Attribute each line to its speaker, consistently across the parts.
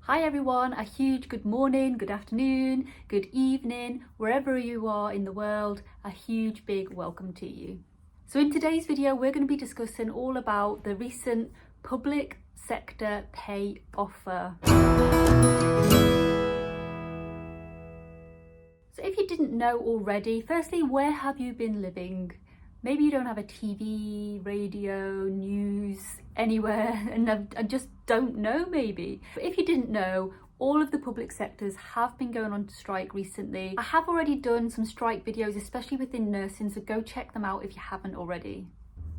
Speaker 1: Hi everyone, a huge good morning, good afternoon, good evening, wherever you are in the world, a huge big welcome to you. So in today's video, we're going to be discussing all about the recent public sector pay offer. So if you didn't know already, firstly, where have you been living? Maybe you don't have a TV, radio, news, anywhere, and I just don't know maybe. But if you didn't know, all of the public sectors have been going on strike recently. I have already done some strike videos, especially within nursing, so go check them out if you haven't already.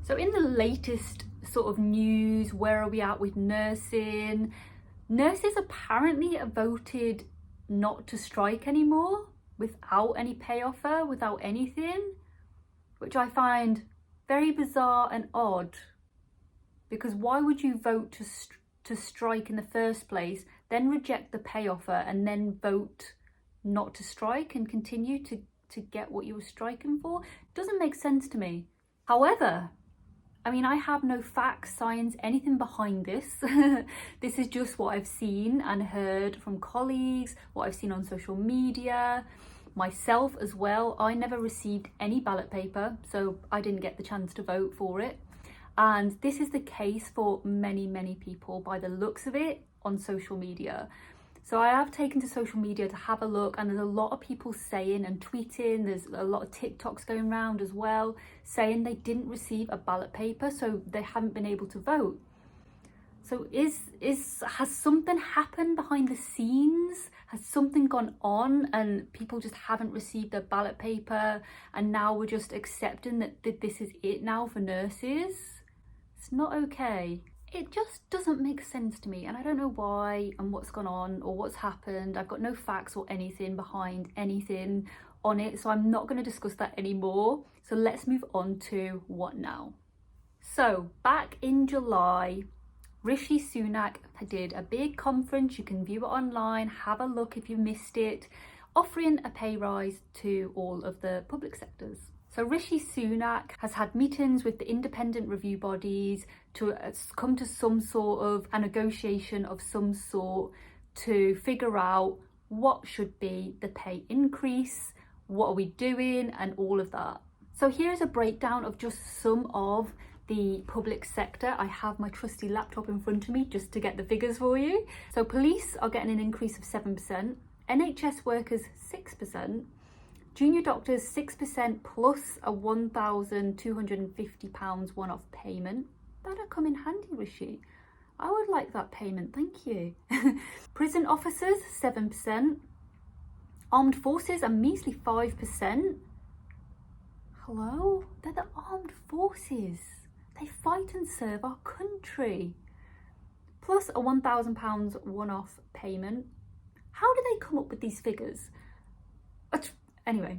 Speaker 1: So in the latest sort of news, where are we at with nursing? Nurses apparently have voted not to strike anymore, without any pay offer, without anything, which I find very bizarre and odd, because why would you vote to strike in the first place, then reject the pay offer, and then vote not to strike and continue to get what you were striking for? It doesn't make sense to me. However, I mean, I have no facts, science, anything behind this. This is just what I've seen and heard from colleagues, what I've seen on social media, myself as well. I never received any ballot paper, so I didn't get the chance to vote for it. And this is the case for many people by the looks of it on social media. So I have taken to social media to have a look, and there's a lot of people saying and tweeting, there's a lot of TikToks going around as well, saying they didn't receive a ballot paper, so they haven't been able to vote. So has something happened behind the scenes? Has something gone on and people just haven't received their ballot paper, and now we're just accepting that this is it now for nurses? It's not okay. It just doesn't make sense to me, and I don't know why and what's gone on or what's happened. I've got no facts or anything behind anything on it, so I'm not going to discuss that anymore. So let's move on to what now. So back in July, Rishi Sunak did a big conference. You can view it online, have a look if you missed it, offering a pay rise to all of the public sectors. So Rishi Sunak has had meetings with the independent review bodies to come to some sort of a negotiation of some sort to figure out what should be the pay increase, what are we doing, and all of that. So here's a breakdown of just some of the public sector. I have my trusty laptop in front of me just to get the figures for you. So police are getting an increase of 7%, NHS workers 6%, junior doctors 6% plus a £1,250 one-off payment. That'll come in handy, Rishi. I would like that payment, thank you. Prison officers 7%, armed forces a measly 5%. Hello? They're the armed forces. They fight and serve our country. Plus a £1,000 one-off payment. How do they come up with these figures? Anyway,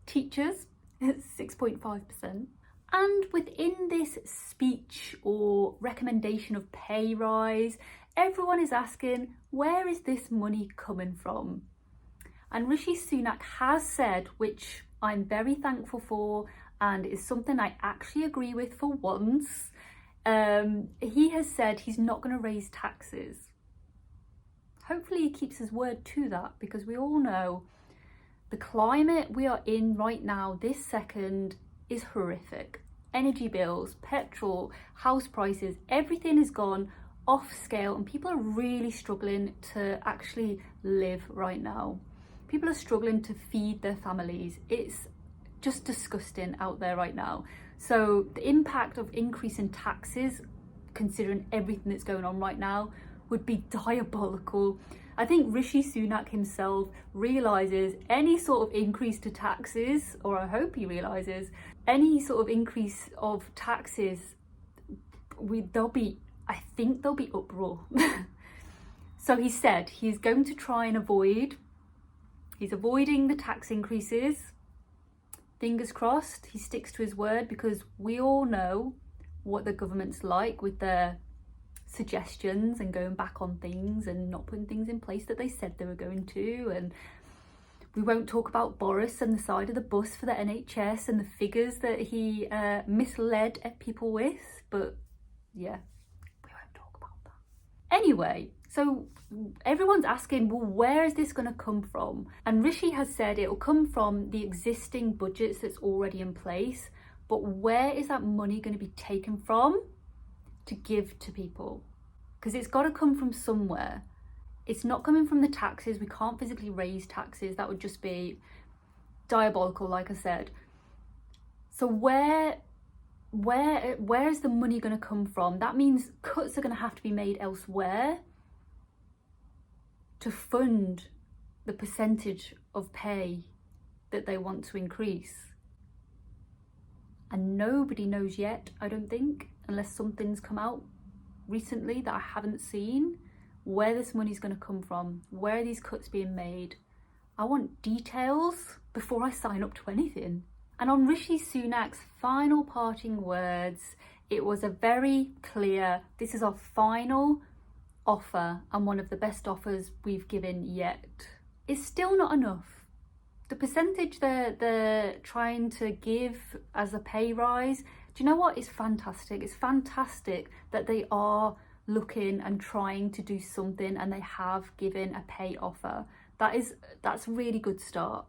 Speaker 1: teachers 6.5%. And within this speech or recommendation of pay rise, everyone is asking, where is this money coming from? And Rishi Sunak has said, which I'm very thankful for, and is something I actually agree with for once. He has said he's not going to raise taxes. Hopefully he keeps his word to that, because we all know the climate we are in right now, this second, is horrific. Energy bills, petrol, house prices, everything has gone off scale, and people are really struggling to actually live right now. People are struggling to feed their families. It's just disgusting out there right now. So the impact of increasing taxes, considering everything that's going on right now, would be diabolical. I think Rishi Sunak himself realises any sort of increase to taxes, or I hope he realises, any sort of increase of taxes, I think there'll be uproar. So he said he's going to try and he's avoiding the tax increases. Fingers crossed he sticks to his word, because we all know what the government's like with their suggestions and going back on things and not putting things in place that they said they were going to. And we won't talk about Boris and the side of the bus for the NHS and the figures that he misled people with, but yeah, we won't talk about that. Anyway, so everyone's asking, well, where is this going to come from? And Rishi has said it will come from the existing budgets that's already in place. But where is that money going to be taken from to give to people? Because it's got to come from somewhere. It's not coming from the taxes. We can't physically raise taxes. That would just be diabolical, like I said. So where is the money going to come from? That means cuts are going to have to be made elsewhere to fund the percentage of pay that they want to increase. And nobody knows yet, I don't think, unless something's come out recently that I haven't seen, where this money's going to come from, where are these cuts being made. I want details before I sign up to anything. And on Rishi Sunak's final parting words, it was a very clear, this is our final offer and one of the best offers we've given yet. It's still not enough. The percentage they're trying to give as a pay rise, do you know what? It's fantastic. It's fantastic that they are looking and trying to do something and they have given a pay offer. That's a really good start.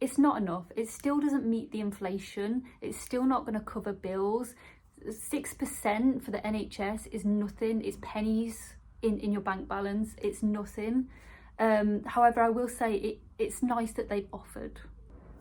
Speaker 1: It's not enough. It still doesn't meet the inflation. It's still not going to cover bills. 6% for the NHS is nothing. It's pennies in your bank balance. It's nothing. However, I will say it's nice that they've offered.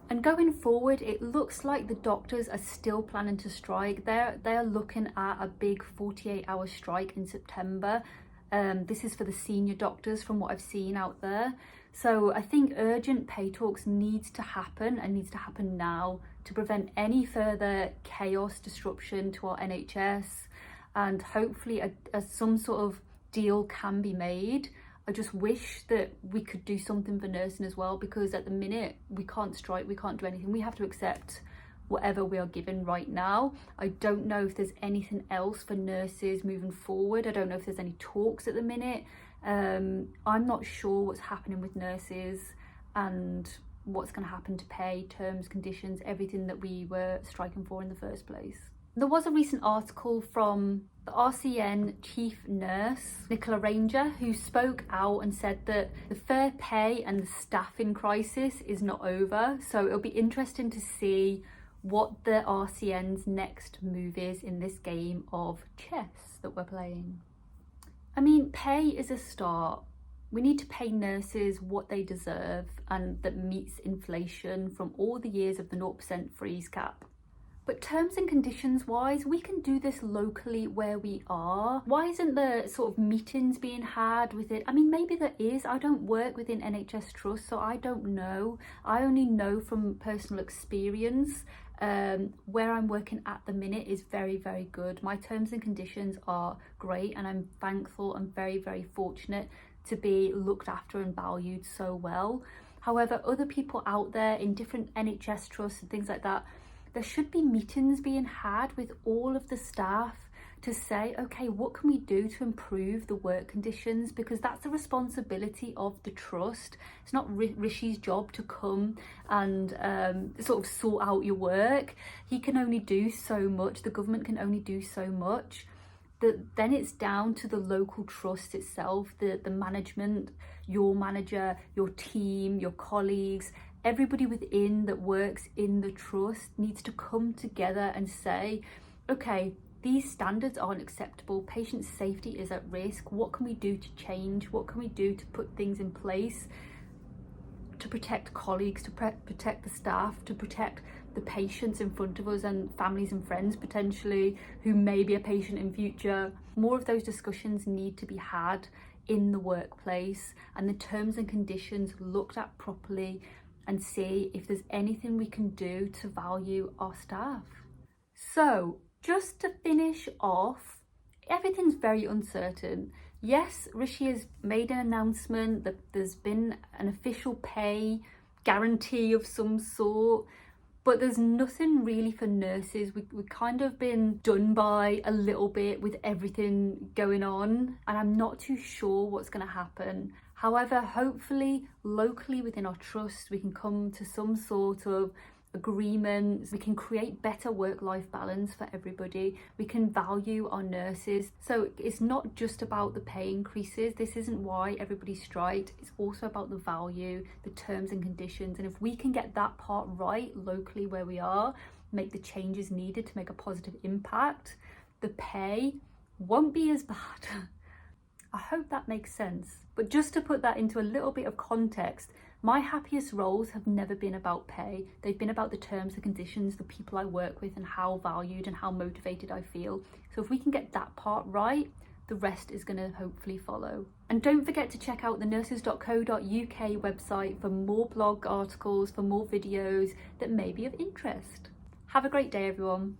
Speaker 1: And going forward, it looks like the doctors are still planning to strike. They're looking at a big 48-hour strike in September. This is for the senior doctors from what I've seen out there. So I think urgent pay talks needs to happen and needs to happen now to prevent any further chaos, disruption to our NHS, and hopefully some sort of deal can be made. I just wish that we could do something for nursing as well, because at the minute we can't strike, we can't do anything. We have to accept whatever we are given right now. I don't know if there's anything else for nurses moving forward. I don't know if there's any talks at the minute. I'm not sure what's happening with nurses and what's going to happen to pay, terms, conditions, everything that we were striking for in the first place. There was a recent article from the RCN chief nurse, Nicola Ranger, who spoke out and said that the fair pay and the staffing crisis is not over. So it'll be interesting to see what the RCN's next move is in this game of chess that we're playing. I mean, pay is a start. We need to pay nurses what they deserve and that meets inflation from all the years of the 0% freeze cap. But terms and conditions wise, we can do this locally where we are. Why isn't there sort of meetings being had with it? I mean, maybe there is. I don't work within NHS Trust, so I don't know. I only know from personal experience. Where I'm working at the minute is very, very good. My terms and conditions are great, and I'm thankful and very, very fortunate to be looked after and valued so well. However, other people out there in different NHS trusts and things like that, there should be meetings being had with all of the staff to say, okay, what can we do to improve the work conditions? Because that's the responsibility of the trust. It's not Rishi's job to come and sort of sort out your work. He can only do so much. The government can only do so much. Then it's down to the local trust itself, the management, your manager, your team, your colleagues, everybody within that works in the trust needs to come together and say, okay, these standards aren't acceptable. Patient safety is at risk. What can we do to change? What can we do to put things in place to protect colleagues, to protect the staff, to protect the patients in front of us and families and friends potentially who may be a patient in future? More of those discussions need to be had in the workplace and the terms and conditions looked at properly, and see if there's anything we can do to value our staff. So just to finish off, everything's very uncertain. Yes, Rishi has made an announcement that there's been an official pay guarantee of some sort, but there's nothing really for nurses. We've kind of been done by a little bit with everything going on, and I'm not too sure what's going to happen. However, hopefully locally within our trust we can come to some sort of agreements. We can create better work-life balance for everybody. We can value our nurses. So it's not just about the pay increases. This isn't why everybody striked. It's also about the value, the terms and conditions. And if we can get that part right locally where we are, make the changes needed to make a positive impact, the pay won't be as bad. I hope that makes sense. But just to put that into a little bit of context, my happiest roles have never been about pay. They've been about the terms and conditions, the people I work with, and how valued and how motivated I feel. So if we can get that part right, the rest is going to hopefully follow. And don't forget to check out the Nurses.co.uk website for more blog articles, for more videos that may be of interest. Have a great day, everyone.